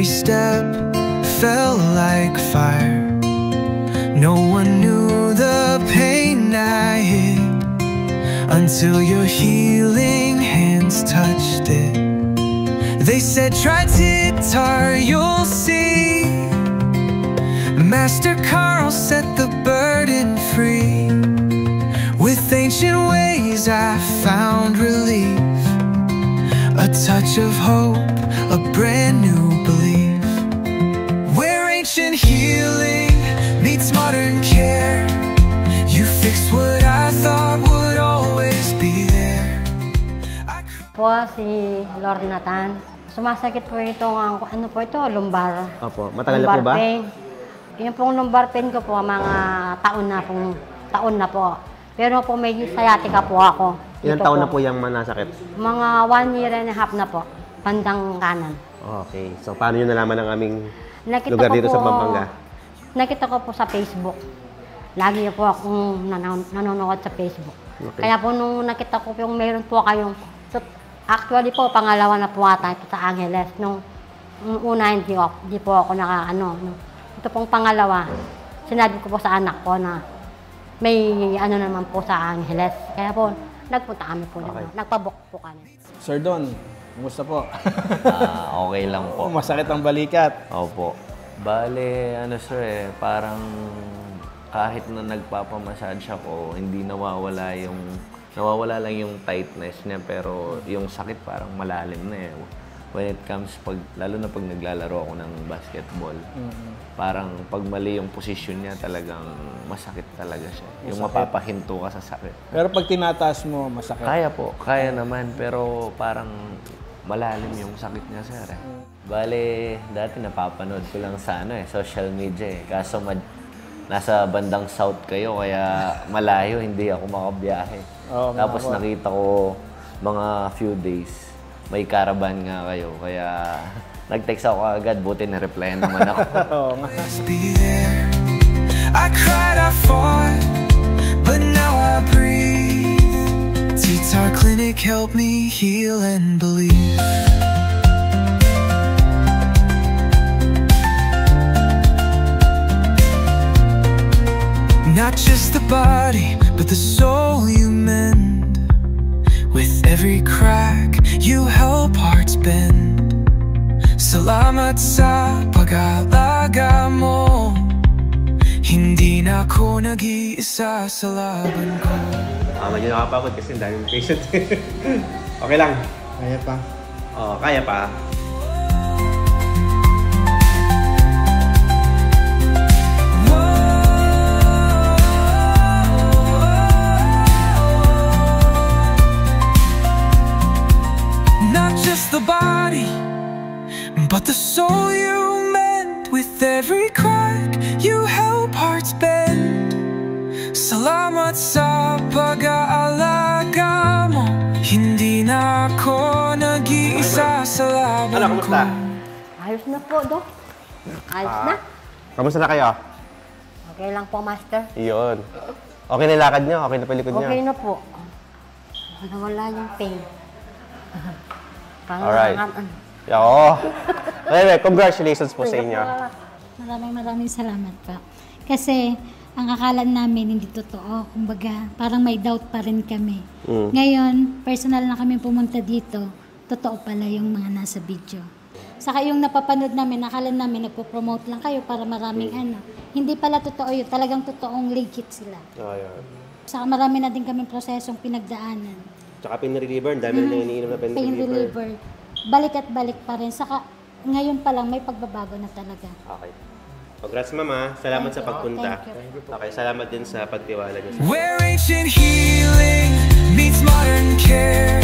Every step felt like fire. No one knew the pain I hid until your healing hands touched it. They said try guitar, you'll see. Master Carl set the burden free. With ancient ways I found relief, a touch of hope, a brand new belief. Where ancient healing meets modern care, you fixed what I thought would always be there. Po si Lorna Tan. Sumasakit po itong, ano po ito, lumbar. Opo, matagal na po ba? Pain. Yung pong lumbar pain ko po, mga taon na po. Pero po may sciatica po ako. Ilang taon na po yung manasakit? Mga 1 year and a half na po, bandang kanan. Okay, so paano nyo nalaman ang aming lugar dito po, sa Pampanga? Nakita ko po sa Facebook. Lagi po akong nanonood sa Facebook. Okay. Kaya po nung nakita ko yung mayroon po kayong, actually po, pangalawa na po ata ito sa Angeles. Nung una, hindi po ako nakaano. Ito pong pangalawa, sinabi ko po sa anak ko na may ano naman po sa Angeles. Kaya po, nagpunta kami po. Okay. Nagpabook po kami. Sir Don, kumusta po? Okay lang po. Masakit ang balikat. Opo. Bale, ano sir parang kahit na nagpapamassage ako, hindi nawawala lang yung tightness niya, pero yung sakit parang malalim na eh. When it comes, lalo na pag naglalaro ako ng basketball, parang pag mali yung position niya, talagang masakit talaga siya. Masakit. Yung mapapahinto ka sa sakit. Pero pag tinataas mo, masakit? Kaya po, kaya naman, pero parang malalim yung sakit niya, sir. Bale, dati napapanood ko lang sa social media eh. Kaso nasa bandang south kayo, kaya malayo, hindi ako makabiyahe. Tapos nakita ko mga few days, may caravan nga kayo, kaya nag-text ako agad, buti na-reply naman ako. I cried, I fought, but now I breathe. Guitar Clinic helped me heal and believe. Not just the body, but the soul you mend. With every crack, you help hearts bend. Salamat sa pag-aalaga mo. Hindi na ako nag-iisa sa laban ko. Medyo nakapagod kasi daming patient. Okay lang. Kaya pa. Oo, kaya pa. The body, but the soul you mend. With every crack, you help hearts bend. Salamat sa pag-aalaga mo. Hindi na ako nag-iisa sa laban ko. Ano, kamusta? Ayos na po, Dok. Ayos na. Kamusta na kayo? Okay lang po, Master. Iyon. Okay na lakad niyo? Okay na palikod niyo? Okay na po. Nawala yung pain. Alright. Oo. Anyway, congratulations po sa inyo. Maraming salamat po. Kasi ang akala namin hindi totoo. Kumbaga, parang may doubt pa rin kami. Ngayon, personal na kami pumunta dito. Totoo pala yung mga nasa video. Saka yung napapanood namin, akala namin nagpo-promote lang kayo para maraming ano. Hindi pala totoo yun. Talagang totoong legit sila. Saka marami na din kami prosesong pinagdaanan. Tsaka pain reliever, dami na iniinom na pain reliever. Balik at balik pa rin. Saka ngayon pa lang may pagbabago na talaga. Okay. Congrats, Mama. Salamat sa pagpunta. Okay, salamat din sa pagtiwala niyo. Where ancient healing meets modern care,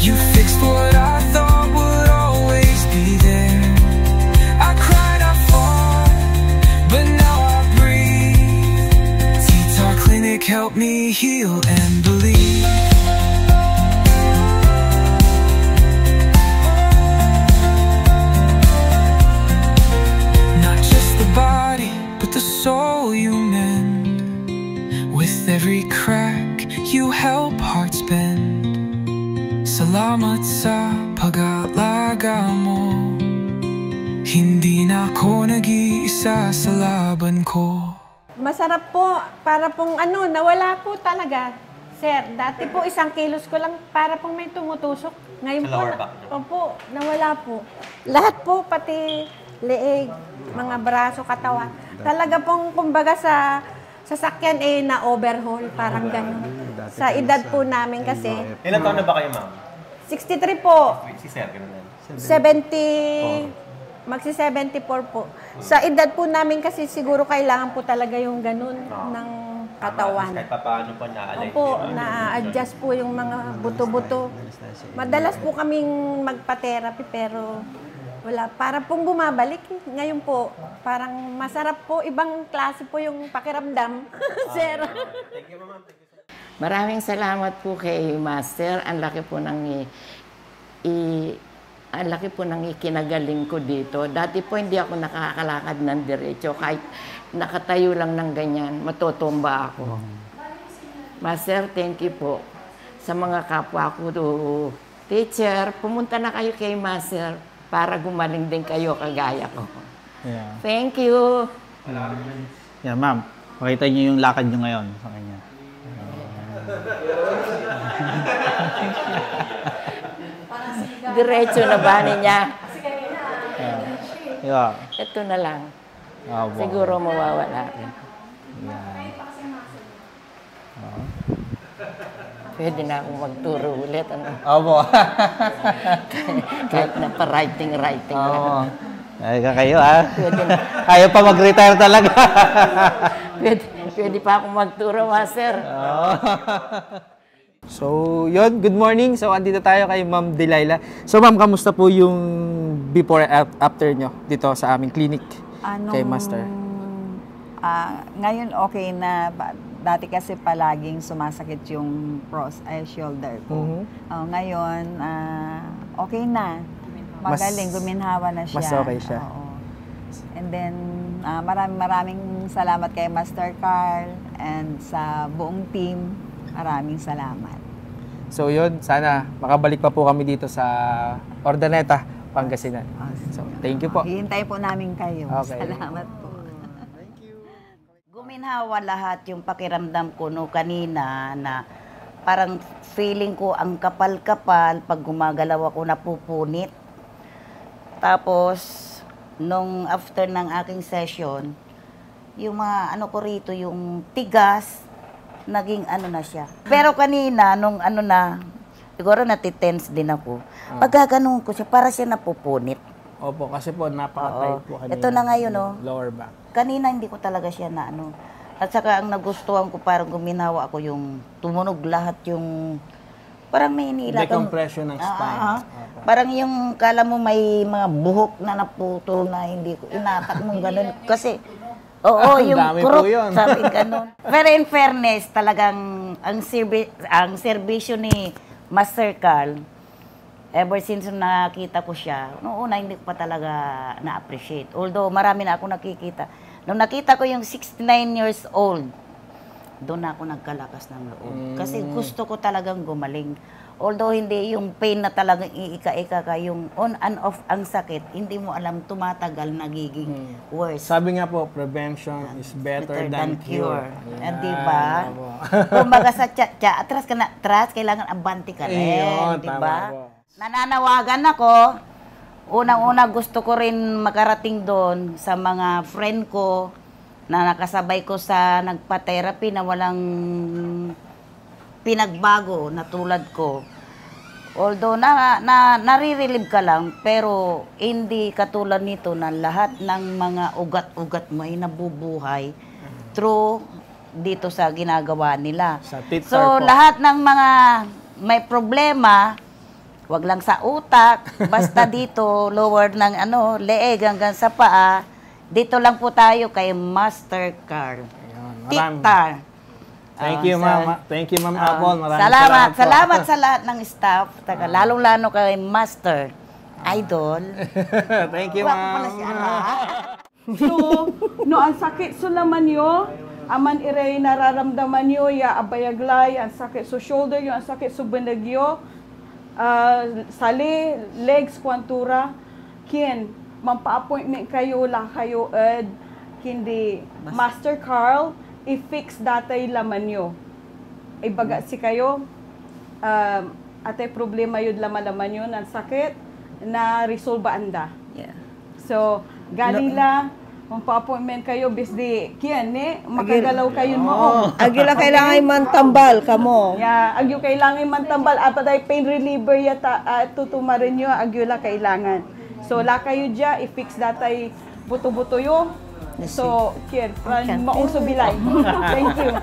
you fixed what I thought would always be there. I cried, I fought, but now I breathe. Guitar Clinic helped me heal and believe. Soul you mend. With every crack, you help hearts bend. Salamat sa pag-aalaga mo. Hindi na ako nag-iisa sa laban ko. Masarap po. Para pong nawala po talaga. Sir, dati po 1 kilos ko lang para pong may tumutusok. Ngayon Sa po, lower back, no? opo, nawala po. Lahat po, pati leeg, mga braso, katawan. Talaga pong, kumbaga sa sasakyan na-overhaul, parang gano'n. Sa edad po namin kasi. Ilan taon na ba kayo, ma'am? 63 po. Si sir, ganun yan. 70, magsi-74 po. Sa edad po namin kasi siguro kailangan po talaga yung ganun ng katawan. Kahit pa paano po na-align. Opo, na-adjust po yung mga buto-buto. Madalas po kaming magpa-therapy pero wala. Para pong bumabalik. Ngayon po, parang masarap po. Ibang klase po yung pakiramdam. Sir. Thank you, ma'am. Maraming salamat po kay Master. Ang laki po ng ikinagaling ko dito. Dati po hindi ako nakakalakad ng diretso. Kahit nakatayo lang ng ganyan, matutumba ako. Master, thank you po. Sa mga kapwa ko, teacher, pumunta na kayo kay Master para gumaling din kayo kagaya ko. Yeah. Thank you. Yan, ma'am. Pakita niyo yung lakad niyo ngayon sa kanya. Diretso na ba niya? Yeah. Ito na lang. Ah, wow. Siguro mawawala rin. Pwede na akong magturo ulit. Ano? Opo. Kahit na pa-writing lang. Oo. Ay, kayo Pwede na. Kaya pa mag-retire talaga. pwede pa akong magturo, Master. So, yun. Good morning. So, andito tayo kay Ma'am Delilah. So, Ma'am, kamusta po yung before and after nyo dito sa aming clinic kay Master? Ngayon, okay na. Dati kasi palaging sumasakit yung shoulder ko. Ngayon, okay na. Magaling, guminhawa na siya. Mas okay siya. Oo. And then, maraming salamat kay Master Carl and sa buong team. Maraming salamat. So yun, sana makabalik pa po kami dito sa Ordaneta, Pangasinan. So, thank you po. Hihintayin po namin kayo. Okay. Salamat po. Guminhawa lahat yung pakiramdam ko kanina na parang feeling ko ang kapal-kapal pag gumagalaw ako napupunit. Tapos, nung after ng aking session, yung mga ko rito, yung tigas, naging na siya. Pero kanina, nung siguro natitense din ako. Pagka ganun ko siya, para siya napupunit. Opo, kasi po napaka-tight po kanina. Ito na ngayon, lower back. Kanina hindi ko talaga siya na At saka ang nagustuhan ko, parang guminawa ako yung tumunog lahat yung parang may iniilatang. Decompression ng spine. Parang yung kala mo may mga buhok na naputol na hindi ko inatak mong ganun. Kasi, yung crook, sabi ganun. Pero in fairness, talagang ang serbisyo ni Master Carl, ever since nakita ko siya, noong una hindi ko pa talaga na-appreciate. Although marami na ako nakikita. Nung nakita ko yung 69 years old, doon ako nagkalakas ng loob. Kasi gusto ko talagang gumaling. Although hindi yung pain na talagang iika-ika ka, yung on and off ang sakit, hindi mo alam, tumatagal, nagiging worse. Sabi nga po, prevention is better than cure. Diba? Kumbaga sa tsa-tsa, atras kailangan abante ka rin. Diba? Nananawagan ako. Unang-una gusto ko rin makarating doon sa mga friend ko na nakasabay ko sa nagpa-therapy na walang pinagbago na tulad ko. Although nare-relieve ka lang, pero hindi katulad nito na lahat ng mga ugat-ugat mo ay nabubuhay through dito sa ginagawa nila. So lahat ng mga may problema, wag lang sa utak, basta dito lower ng leeg hanggang sa paa, dito lang po tayo kay Master Carl. Tiktar. Thank you, Ma'am. Thank you, Ma'am Apple. Maraming salamat sa lahat ng staff. Lalong-lalo kay Master. Idol. Thank you, Ma'am. So, no ang sakit sa laman yo, aman iray nararamdaman yo, ya abayaglay, ang sakit sa shoulder yo, ang sakit sa benegyo, sali, legs, kwantura, kien. mampa-appointment kayo lang kayo at hindi Master Carl, i-fix datay laman nyo. Ibaga si kayo, atay problema yun laman yun, ang sakit, na resolve anda. Yeah. So, galing lang, mampa-appointment kayo, bisdi, kiyan makagalaw kayo mo. Agyo lang kailangan mantambal kamo. Yeah, agyo kailangan mantambal, apaday pain reliever yata, tutumarin nyo, agyo lang kailangan. So, la kayo dya, i-fix datay buto-buto yun. So, kiyan, maong subilay. Thank you.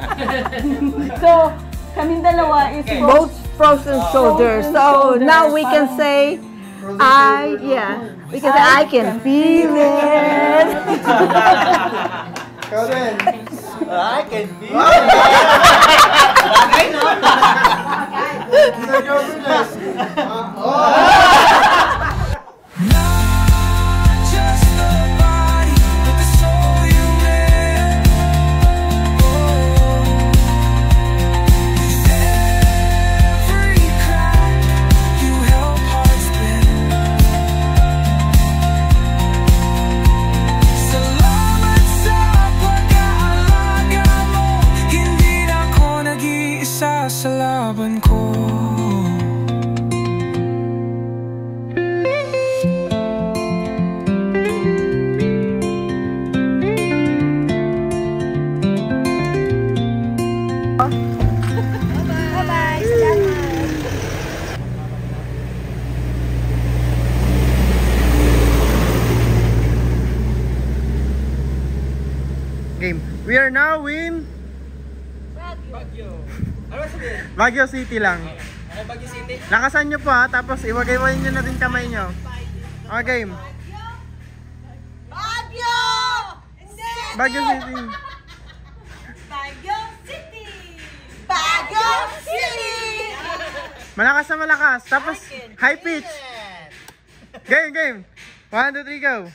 So, kaming dalawa is Both frozen shoulders. So now we can say, we can say, I can feel it. I can feel it. Just the body, but the soul you live. With every crack, you help hearts bend. Salamat sa pag-aalaga mo. Hindi na ako nag-iisa sa laban ko. Game. We are now in Baguio City lang. Baguio City? Lakasan nyo po ha, tapos iwagay-wagay nyo na din kamay nyo. Okay, game. Baguio! Baguio City. Baguio City! Baguio City! Malakas na malakas. Tapos high pitch. Game, game. 1, 2, 3, go.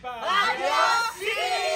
Baguio City!